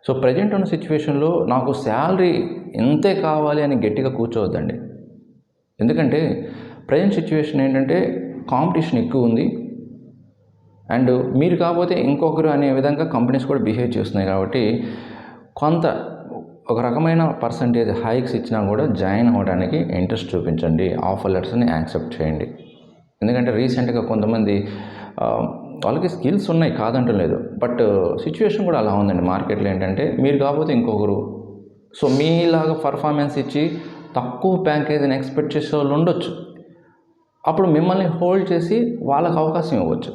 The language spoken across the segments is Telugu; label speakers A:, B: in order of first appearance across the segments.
A: సో ప్రజెంట్ ఉన్న సిచ్యువేషన్లో నాకు శాలరీ ఇంతే కావాలి అని గట్టిగా కూర్చోవద్దండి. ఎందుకంటే ప్రజెంట్ సిచ్యువేషన్ ఏంటంటే కాంపిటీషన్ ఎక్కువ ఉంది. అండ్ మీరు కాకపోతే ఇంకొకరు అనే విధంగా కంపెనీస్ కూడా బిహేవ్ చేస్తున్నాయి. కాబట్టి కొంత ఒక రకమైన పర్సంటేజ్ హైక్స్ ఇచ్చినా కూడా జాయిన్ అవ్వడానికి ఇంట్రెస్ట్ చూపించండి. ఆఫర్ లెటర్స్ని యాక్సెప్ట్ చేయండి. ఎందుకంటే రీసెంట్గా కొంతమంది వాళ్ళకి స్కిల్స్ ఉన్నాయి, కాదంటం లేదు. బట్ సిచ్యువేషన్ కూడా అలా ఉందండి మార్కెట్లో. ఏంటంటే మీరు కాకపోతే ఇంకొకరు, సో మీలాగా పర్ఫార్మెన్స్ ఇచ్చి తక్కువ ప్యాకేజీని ఎక్స్పెక్ట్ చేసే వాళ్ళు ఉండొచ్చు. అప్పుడు మిమ్మల్ని హోల్డ్ చేసి వాళ్ళకి అవకాశం ఇవ్వచ్చు.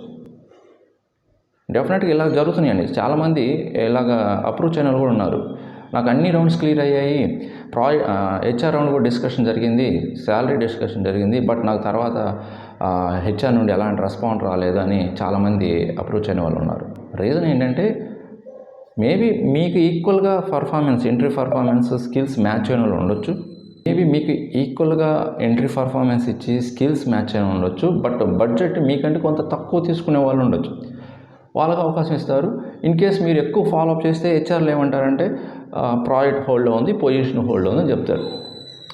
A: డెఫినెట్గా ఇలా జరుగుతున్నాయండి. చాలామంది ఇలాగ అప్రోచ్ అయిన వాళ్ళు కూడా ఉన్నారు. నాకు అన్ని రౌండ్స్ క్లియర్ అయ్యాయి, హెచ్ఆర్ రౌండ్ కూడా డిస్కషన్ జరిగింది, శాలరీ డిస్కషన్ జరిగింది, బట్ నాకు తర్వాత హెచ్ఆర్ నుండి ఎలాంటి రెస్పాన్స్ రాలేదు అని చాలామంది అప్రోచ్ అయిన వాళ్ళు ఉన్నారు. రీజన్ ఏంటంటే మేబీ మీకు ఈక్వల్గా performance, entry performance, skills match అయిన వాళ్ళు ఉండొచ్చు. మేబీ మీకు ఈక్వల్గా ఎంట్రీ పర్ఫార్మెన్స్ ఇచ్చి స్కిల్స్ మ్యాచ్ అయిన ఉండొచ్చు. బట్ బడ్జెట్ మీకంటే కొంత తక్కువ తీసుకునే వాళ్ళు ఉండొచ్చు. వాళ్ళకి అవకాశం ఇస్తారు. ఇన్ కేస్ మీరు ఎక్కువ ఫాలోఅప్ చేస్తే హెచ్ఆర్లు ఏమంటారంటే ప్రాజెక్ట్ హోల్డ్లో ఉంది, పొజిషన్ హోల్డ్లో ఉందని చెప్తారు.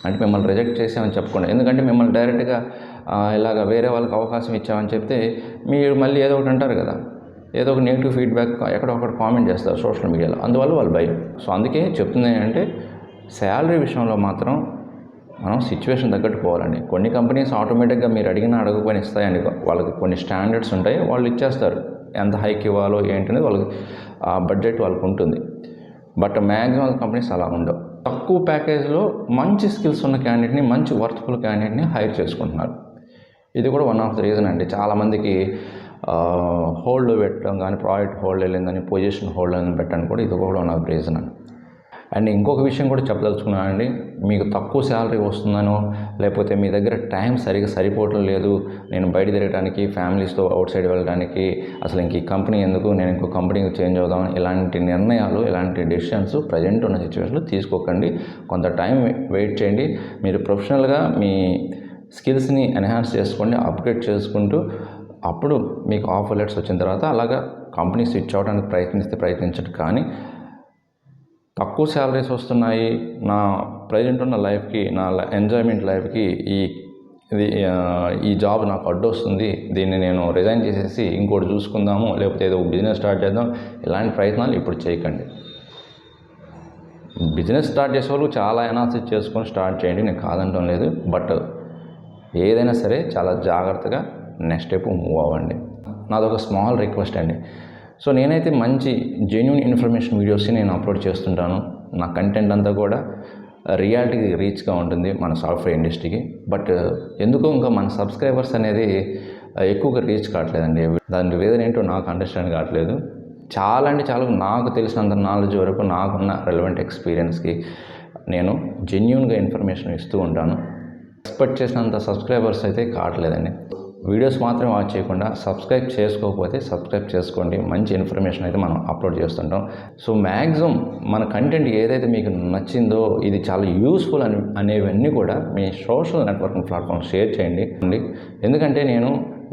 A: అంటే మిమ్మల్ని రిజెక్ట్ చేసామని చెప్పకుండా. ఎందుకంటే మిమ్మల్ని డైరెక్ట్గా ఇలాగ వేరే వాళ్ళకి అవకాశం ఇచ్చామని చెప్తే మీరు మళ్ళీ ఏదో ఒకటి అంటారు కదా, ఏదో ఒక నెగిటివ్ ఫీడ్బ్యాక్ ఎక్కడో ఒకటి కామెంట్ చేస్తారు సోషల్ మీడియాలో. అందువల్ల వాళ్ళు భయం. సో అందుకే చెప్తుంది ఏంటంటే శాలరీ విషయంలో మాత్రం మనం సిచ్యువేషన్ తగ్గట్టు పోవాలండి. కొన్ని కంపెనీస్ ఆటోమేటిక్గా మీరు అడిగినా అడగకపోయినా ఇస్తాయండి. వాళ్ళకి కొన్ని స్టాండర్డ్స్ ఉంటాయి, వాళ్ళు ఇచ్చేస్తారు. ఎంత హైక్ ఇవ్వాలో ఏంటనేది వాళ్ళకి ఆ బడ్జెట్ వాళ్ళకు ఉంటుంది. బట్ మ్యాక్సిమం కంపెనీస్ అలా ఉండవు. తక్కువ ప్యాకేజ్లో మంచి స్కిల్స్ ఉన్న క్యాండిడేట్ని, మంచి వర్త్ఫుల్ క్యాండిడేట్ని హైర్ చేసుకుంటున్నారు. ఇది కూడా వన్ ఆఫ్ ద రీజన్ అండి. చాలామందికి హోల్డ్లో పెట్టడం కానీ, ప్రాజెక్ట్ హోల్డ్ వెళ్ళిందని, పొజిషన్ హోల్డ్ అని పెట్టడానికి కూడా ఇది కూడా వన్ ఆఫ్ ద రీజన్ అండి. అండ్ ఇంకొక విషయం కూడా చెప్పదలుచుకున్నానండి. మీకు తక్కువ శాలరీ వస్తుందనో, లేకపోతే మీ దగ్గర టైం సరిగా సరిపోవటం లేదు, నేను బయట తిరగడానికి, ఫ్యామిలీస్తో అవుట్ సైడ్ వెళ్ళడానికి, అసలు ఇంక ఈ కంపెనీ ఎందుకు, నేను ఇంకో కంపెనీకి చేంజ్ అవుదామని ఇలాంటి నిర్ణయాలు, ఇలాంటి డెసిషన్స్ ప్రజెంట్ ఉన్న సిచ్యువేషన్లో తీసుకోకండి. కొంత టైం వెయిట్ చేయండి. మీరు ప్రొఫెషనల్గా మీ స్కిల్స్ని ఎన్హాన్స్ చేసుకోండి, అప్గ్రేడ్ చేసుకుంటూ అప్పుడు మీకు ఆఫర్ లెటర్స్ వచ్చిన తర్వాత అలాగా కంపెనీ స్విచ్ అవ్వడానికి ప్రయత్నించండి. కానీ తక్కువ శాలరీస్ వస్తున్నాయి, నా ప్రజెంట్ ఉన్న లైఫ్కి, నా ఎంజాయ్మెంట్ లైఫ్కి ఈ జాబ్ నాకు అడ్డు వస్తుంది, దీన్ని నేను రిజైన్ చేసేసి ఇంకోటి చూసుకుందాము, లేకపోతే ఏదో బిజినెస్ స్టార్ట్ చేద్దాం, ఇలాంటి ప్రయత్నాలు ఇప్పుడు చేయకండి. బిజినెస్ స్టార్ట్ చేసే వాళ్ళు చాలా అనాలిసిస్ చేసుకొని స్టార్ట్ చేయండి, నేను కాదంటం లేదు. బట్ ఏదైనా సరే చాలా జాగ్రత్తగా నెక్స్ట్ స్టెప్ మూవ్ అవ్వండి. నాదొక స్మాల్ రిక్వెస్ట్ అండి. సో నేనైతే మంచి జెన్యూన్ ఇన్ఫర్మేషన్ వీడియోస్ని నేను అప్లోడ్ చేస్తుంటాను. నా కంటెంట్ అంతా కూడా రియాలిటీకి రీచ్గా ఉంటుంది మన సాఫ్ట్వేర్ ఇండస్ట్రీకి. బట్ ఎందుకో ఇంకా మన సబ్స్క్రైబర్స్ అనేది ఎక్కువగా రీచ్ కావట్లేదండి. దాని రీజన్ ఏంటో నాకు అండర్స్టాండ్ కావట్లేదు. చాలా అంటే చాలా నాకు తెలిసినంత నాలెడ్జ్ వరకు, నాకున్న రెలవెంట్ ఎక్స్పీరియన్స్కి నేను జెన్యూన్గా ఇన్ఫర్మేషన్ ఇస్తూ ఉంటాను. ఎక్స్పెక్ట్ చేసినంత సబ్స్క్రైబర్స్ అయితే కావట్లేదండి. వీడియోస్ మాత్రం వాచ్ చేయకుండా సబ్స్క్రైబ్ చేసుకోకపోతే సబ్స్క్రైబ్ చేసుకోండి. మంచి ఇన్ఫర్మేషన్ అయితే మనం అప్లోడ్ చేస్తుంటాం. సో మ్యాక్సిమం మన కంటెంట్ ఏదైతే మీకు నచ్చిందో, ఇది చాలా యూస్ఫుల్ అనేవన్నీ కూడా మీ సోషల్ నెట్వర్కింగ్ ప్లాట్ఫామ్ షేర్ చేయండి. ఎందుకంటే నేను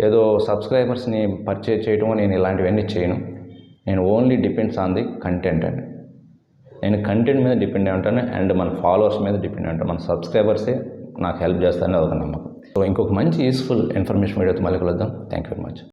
A: ఏదో సబ్స్క్రైబర్స్ని పర్చేజ్ చేయటమో, నేను ఇలాంటివన్నీ చేయను. నేను only depends on the content అండి. నేను కంటెంట్ మీద డిపెండ్ అయి ఉంటాను అండ్ మన ఫాలోవర్స్ మీద డిపెండ్ అయి ఉంటాను. మన సబ్స్క్రైబర్సే నాకు హెల్ప్ చేస్తారని అదొక నమ్మకం. సో ఇంకొక మంచి యూస్ఫుల్ ఇన్ఫర్మేషన్ వీడియోతో మళ్ళీ కలుద్దాం. Thank you very much.